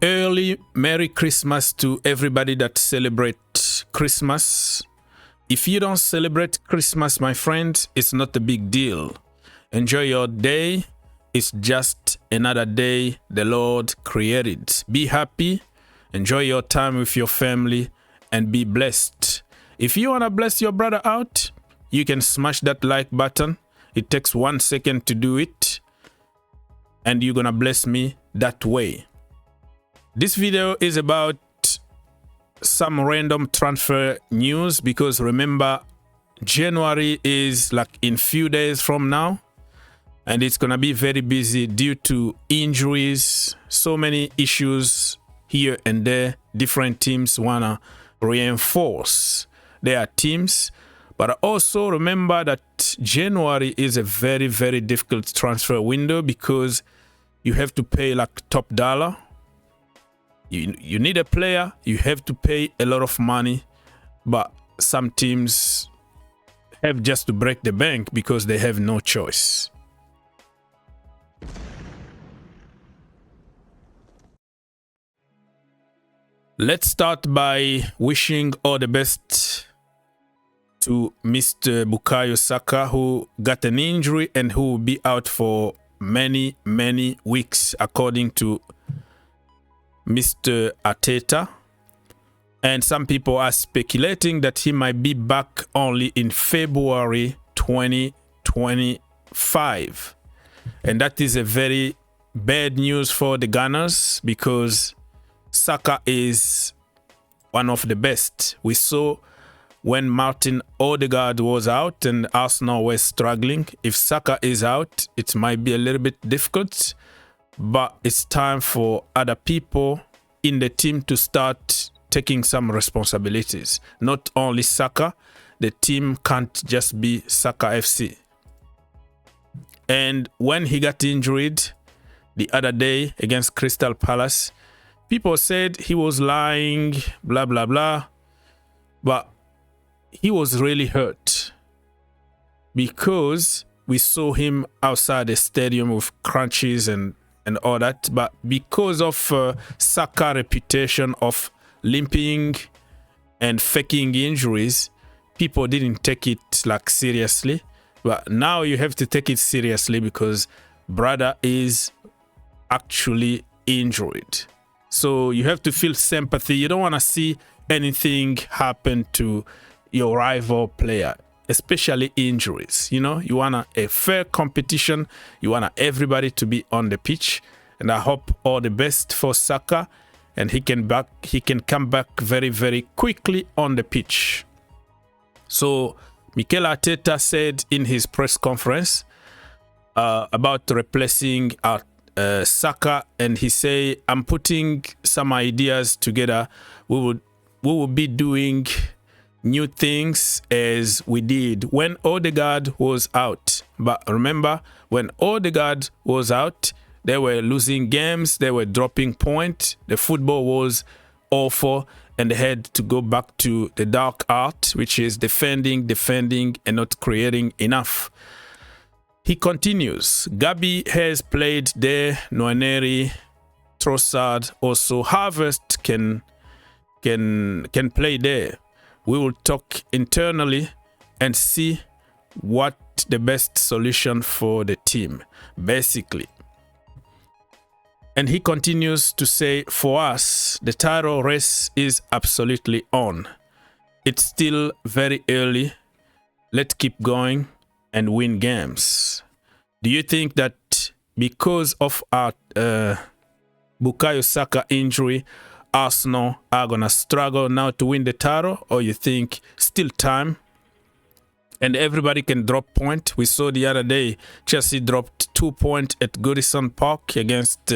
Early Merry Christmas to everybody that celebrates Christmas. If you don't celebrate Christmas, my friend, it's not a big deal. Enjoy your day. It's just another day the Lord created. Be happy, enjoy your time with your family, and be blessed. If you want to bless your brother out, you can smash that like button. It takes 1 second to do it, and you're gonna bless me that way. This video is about some random transfer news because remember, January is like in few days from now, and it's gonna be very busy due to injuries, so many issues here and there. Different teams wanna reinforce their teams, but also remember that January is a very, very difficult transfer window because you have to pay like top dollar. You need a player, you have to pay a lot of money, but some teams have just to break the bank because they have no choice. Let's start by wishing all the best to Mr. Bukayo Saka, who got an injury and who will be out for many, many weeks, according to Mr. Arteta. And some people are speculating that he might be back only in February 2025. And that is a very bad news for the Gunners because Saka is one of the best. We saw when Martin Odegaard was out and Arsenal was struggling. If Saka is out, it might be a little bit difficult, but it's time for other people in the team to start taking some responsibilities. Not only Saka, the team can't just be Saka FC. And when he got injured the other day against Crystal Palace, people said he was lying, blah, blah, blah. But he was really hurt because we saw him outside the stadium with crunches and all that. But because of Saka's reputation of limping and faking injuries, people didn't take it like seriously. But now you have to take it seriously because brother is actually injured. So you have to feel sympathy. You don't want to see anything happen to your rival player, especially injuries. You know, you want a fair competition. You want everybody to be on the pitch. And I hope all the best for Saka, and he can come back very, very quickly on the pitch. So Mikel Arteta said in his press conference about replacing Saka, and he say, I'm putting some ideas together. We will be doing new things as we did when Odegaard was out. But remember, when Odegaard was out, they were losing games, they were dropping points, the football was awful, and they had to go back to the dark art, which is defending, and not creating enough. He continues, Gabi has played there, Noaneri, Trossard, also Harvest can play there. We will talk internally and see what the best solution for the team, basically. And he continues to say, for us, the title race is absolutely on. It's still very early. Let's keep going and win games. Do you think that because of our Bukayo Saka injury, Arsenal are going to struggle now to win the title, or you think still time and everybody can drop point? We saw the other day Chelsea dropped 2 points at Goodison Park against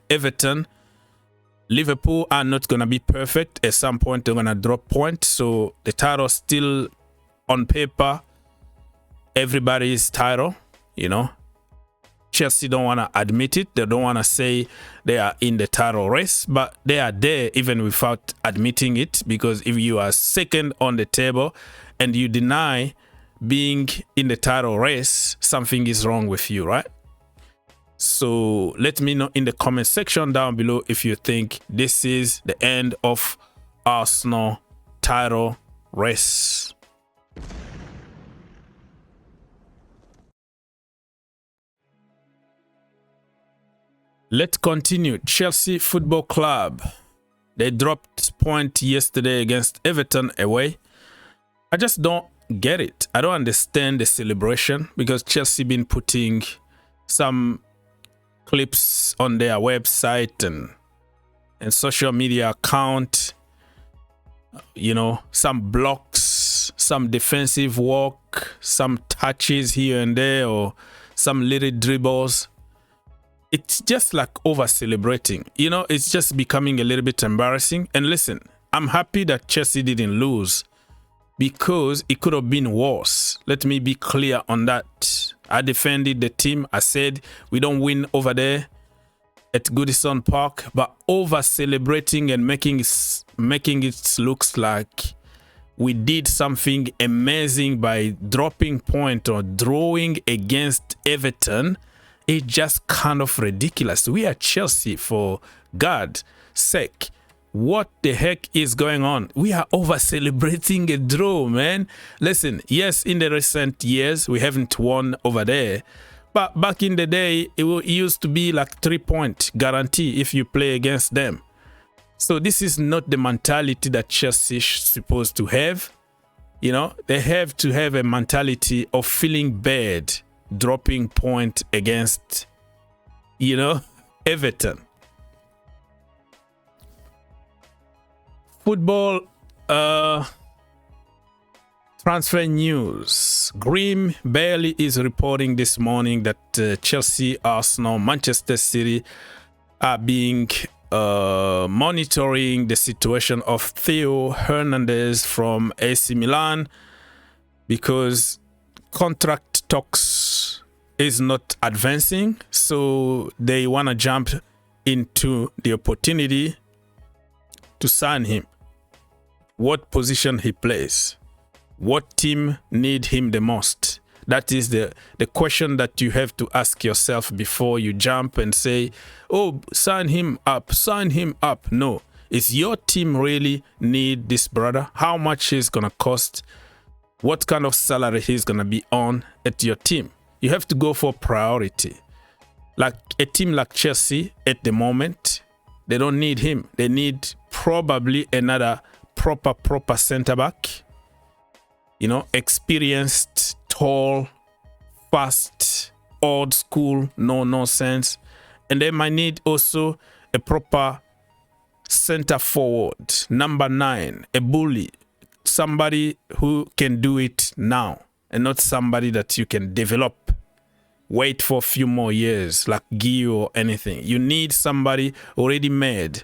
Everton. Liverpool are not going to be perfect. At some point they're going to drop points, so the title still on paper, everybody's title, you know. Chelsea don't want to admit it. They don't want to say they are in the title race, but they are there even without admitting it, because if you are second on the table and you deny being in the title race, something is wrong with you, right? So let me know in the comment section down below if you think this is the end of Arsenal title race. Let's continue. Chelsea Football Club. They dropped point yesterday against Everton away. I just don't get it. I don't understand the celebration because Chelsea been putting some clips on their website and social media account, you know, some blocks, some defensive work, some touches here and there, or some little dribbles. It's just like over celebrating, you know. It's just becoming a little bit embarrassing. And listen, I'm happy that Chelsea didn't lose because it could have been worse. Let me be clear on that. I defended the team. I said we don't win over there at Goodison Park, but over celebrating and making it looks like we did something amazing by dropping point or drawing against Everton. It's just kind of ridiculous. We are Chelsea, for God's sake. What the heck is going on? We are over celebrating a draw, man. Listen, yes, in the recent years, we haven't won over there. But back in the day, it used to be like 3-point guarantee if you play against them. So this is not the mentality that Chelsea is supposed to have. You know, they have to have a mentality of feeling bad dropping point against, you know, Everton. Football transfer news. Grim Bailey is reporting this morning that Chelsea, Arsenal, Manchester City are being monitoring the situation of Theo Hernandez from AC Milan because contract talks is not advancing, so they want to jump into the opportunity to sign him. What position he plays, what team need him the most? That is the question that you have to ask yourself before you jump and say, oh, sign him up, sign him up. No, is your team really need this brother? How much he's gonna cost? What kind of salary he's going to be on at your team? You have to go for priority. Like a team like Chelsea at the moment, they don't need him. They need probably another proper center-back. You know, experienced, tall, fast, old school, no nonsense. And they might need also a proper center-forward, number 9, a bully. Somebody who can do it now and not somebody that you can develop, wait for a few more years like Guy or anything. You need somebody already made,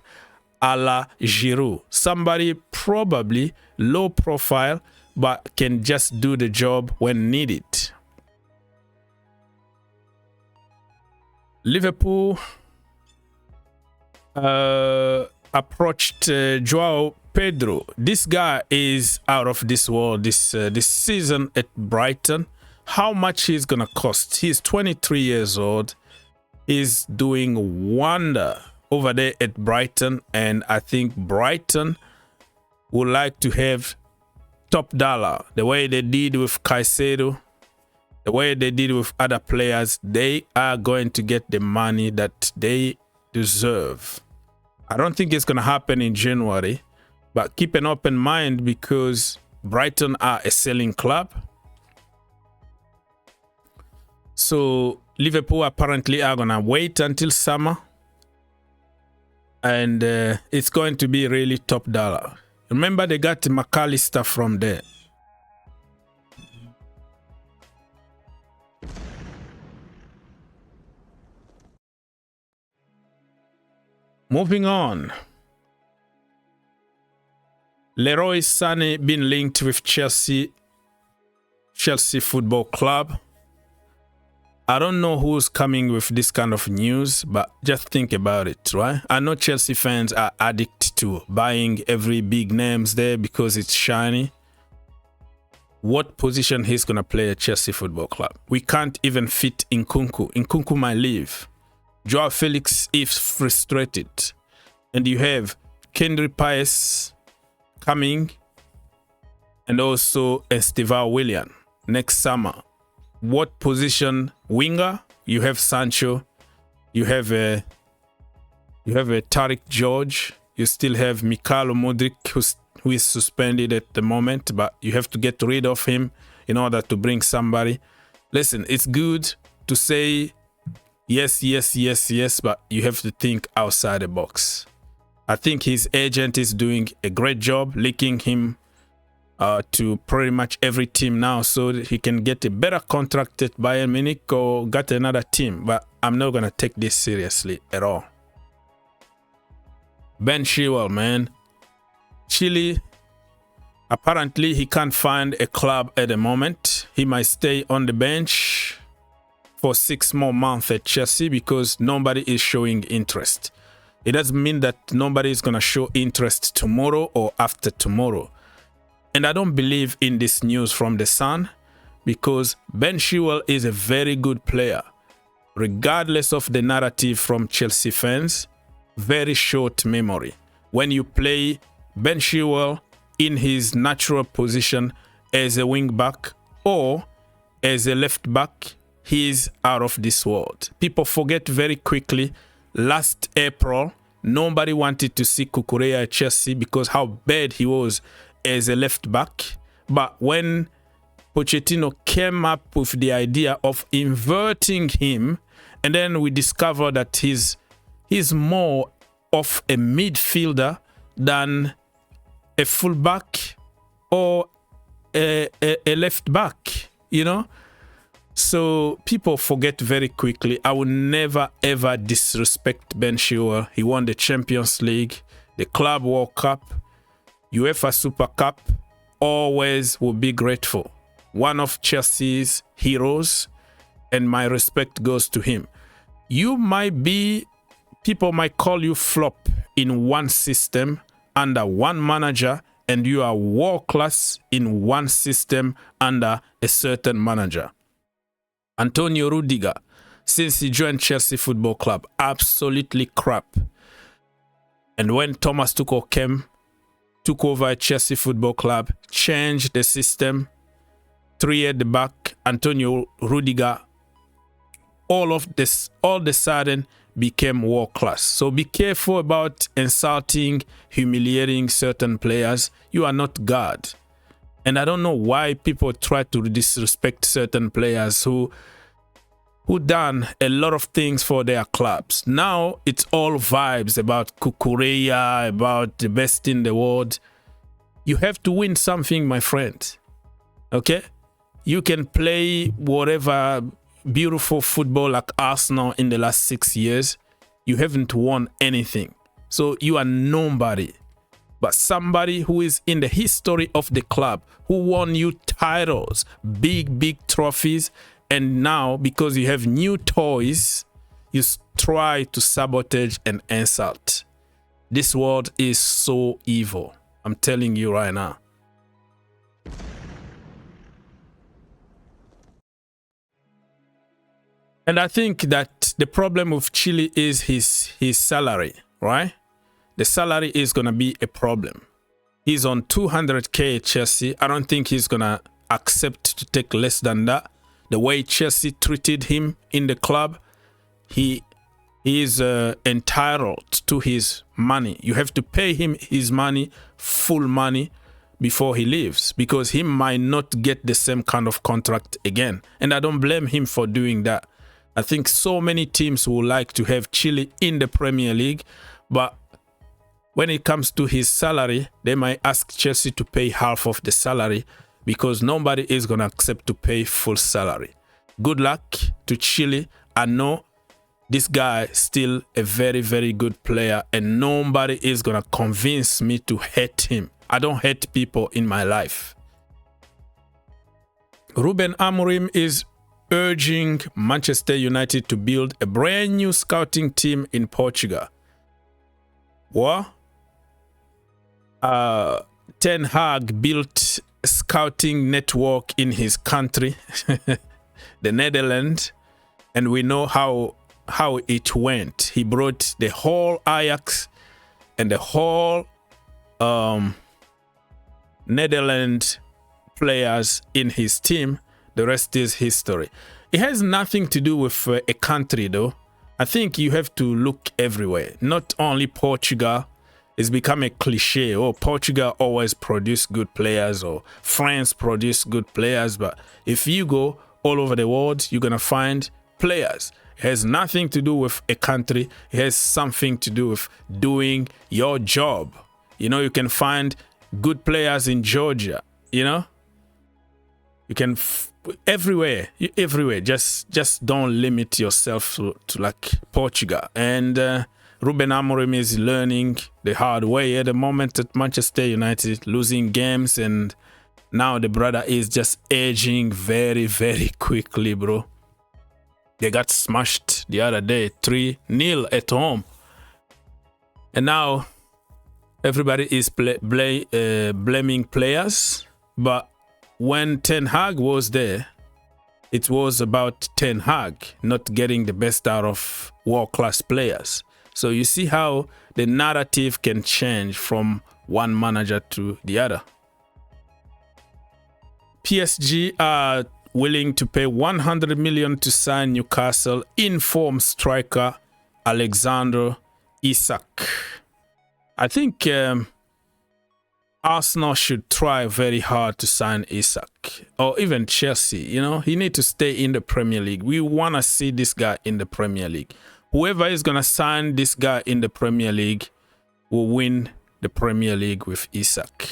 a la Giroud. Somebody probably low profile but can just do the job when needed. Liverpool approached João Pedro. This guy is out of this world this season at Brighton. How much he's gonna cost? He's 23 years old. He's doing wonder over there at Brighton, and I think Brighton would like to have top dollar the way they did with Caicedo, the way they did with other players. They are going to get the money that they deserve. I don't think it's gonna happen in January. But keep an open mind because Brighton are a selling club. So Liverpool apparently are going to wait until summer. And it's going to be really top dollar. Remember, they got McAllister from there. Moving on. Leroy Sané been linked with Chelsea Football Club. I don't know who's coming with this kind of news, but just think about it, right? I know Chelsea fans are addicted to buying every big names there because it's shiny. What position he's going to play at Chelsea Football Club? We can't even fit Nkunku. Nkunku might leave. Joao Felix is frustrated. And you have Kendry Paes coming, and also Estevan Willian next summer. What position? Winger? You have Sancho. You have a Tariq George. You still have Mikhailo Mudryk, who is suspended at the moment, but you have to get rid of him in order to bring somebody. Listen, it's good to say yes, yes, yes, yes, but you have to think outside the box. I think his agent is doing a great job linking him to pretty much every team now, so that he can get a better contract at Bayern Munich or get another team. But I'm not going to take this seriously at all. Ben Chilwell, man. Chile, apparently he can't find a club at the moment. He might stay on the bench for 6 more months at Chelsea because nobody is showing interest. It doesn't mean that nobody is going to show interest tomorrow or after tomorrow. And I don't believe in this news from the Sun because Ben Chilwell is a very good player. Regardless of the narrative from Chelsea fans, very short memory. When you play Ben Chilwell in his natural position as a wing back or as a left back, he is out of this world. People forget very quickly. Last April, nobody wanted to see Cucurella at Chelsea because how bad he was as a left back. But when Pochettino came up with the idea of inverting him, and then we discovered that he's more of a midfielder than a fullback or a left back, you know. So people forget very quickly. I will never ever disrespect Ben Chilwell. He won the Champions League, the Club World Cup, UEFA Super Cup. Always will be grateful. One of Chelsea's heroes, and my respect goes to him. You might be, people might call you flop in one system under one manager, and you are world class in one system under a certain manager. Antonio Rudiger, since he joined Chelsea Football Club, absolutely crap. And when Thomas Tuchel took over at Chelsea Football Club, changed the system, 3 at the back, Antonio Rudiger, all of the sudden became world class. So be careful about insulting, humiliating certain players. You are not God. And I don't know why people try to disrespect certain players who done a lot of things for their clubs. Now it's all vibes about Cucurella, about the best in the world. You have to win something, my friend. Okay? You can play whatever beautiful football like Arsenal in the last 6 years. You haven't won anything. So you are nobody. But somebody who is in the history of the club, who won you titles, big trophies, and now because you have new toys, you try to sabotage and insult. This world is so evil. I'm telling you right now. And I think that the problem with Chile is his salary, right? The salary is going to be a problem. He's on 200K at Chelsea. I don't think he's going to accept to take less than that. The way Chelsea treated him in the club, he is entitled to his money. You have to pay him his money, full money, before he leaves, because he might not get the same kind of contract again. And I don't blame him for doing that. I think so many teams would like to have Chile in the Premier League, but when it comes to his salary, they might ask Chelsea to pay half of the salary because nobody is going to accept to pay full salary. Good luck to Chile. I know this guy is still a very good player and nobody is going to convince me to hate him. I don't hate people in my life. Ruben Amorim is urging Manchester United to build a brand new scouting team in Portugal. What? Ten Hag built a scouting network in his country, the Netherlands, and we know how how it went. He brought the whole Ajax and the whole Netherlands players in his team. The rest is history. It has nothing to do with a country, though. I think you have to look everywhere, not only Portugal. It's become a cliche. Oh, Portugal always produce good players, or France produce good players. But if you go all over the world, you're going to find players. It has nothing to do with a country. It has something to do with doing your job. You know, you can find good players in Georgia, you know. You can everywhere. Just don't limit yourself to like Portugal. And Ruben Amorim is learning the hard way at the moment at Manchester United, losing games, and now the brother is just aging very, very quickly, bro. They got smashed the other day, 3-0 at home. And now everybody is blaming players. But when Ten Hag was there, it was about Ten Hag not getting the best out of world-class players. So you see how the narrative can change from one manager to the other. PSG are willing to pay 100 million to sign Newcastle informed striker Alexander Isak. I think Arsenal should try very hard to sign Isak, or even Chelsea. You know, he needs to stay in the Premier League. We want to see this guy in the Premier League. Whoever is going to sign this guy in the Premier League will win the Premier League with Isak.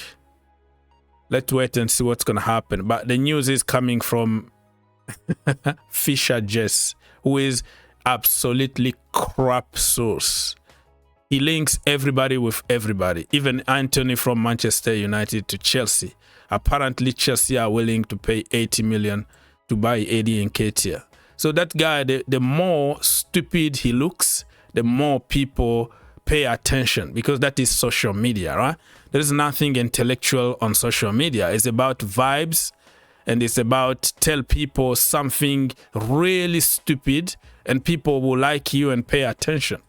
Let's wait and see what's going to happen. But the news is coming from Fisher Jess, who is absolutely crap source. He links everybody with everybody, even Anthony from Manchester United to Chelsea. Apparently, Chelsea are willing to pay 80 million to buy Eddie Nketiah. So that guy, the more stupid he looks, the more people pay attention, because that is social media, right? There is nothing intellectual on social media. It's about vibes, and it's about tell people something really stupid, and people will like you and pay attention.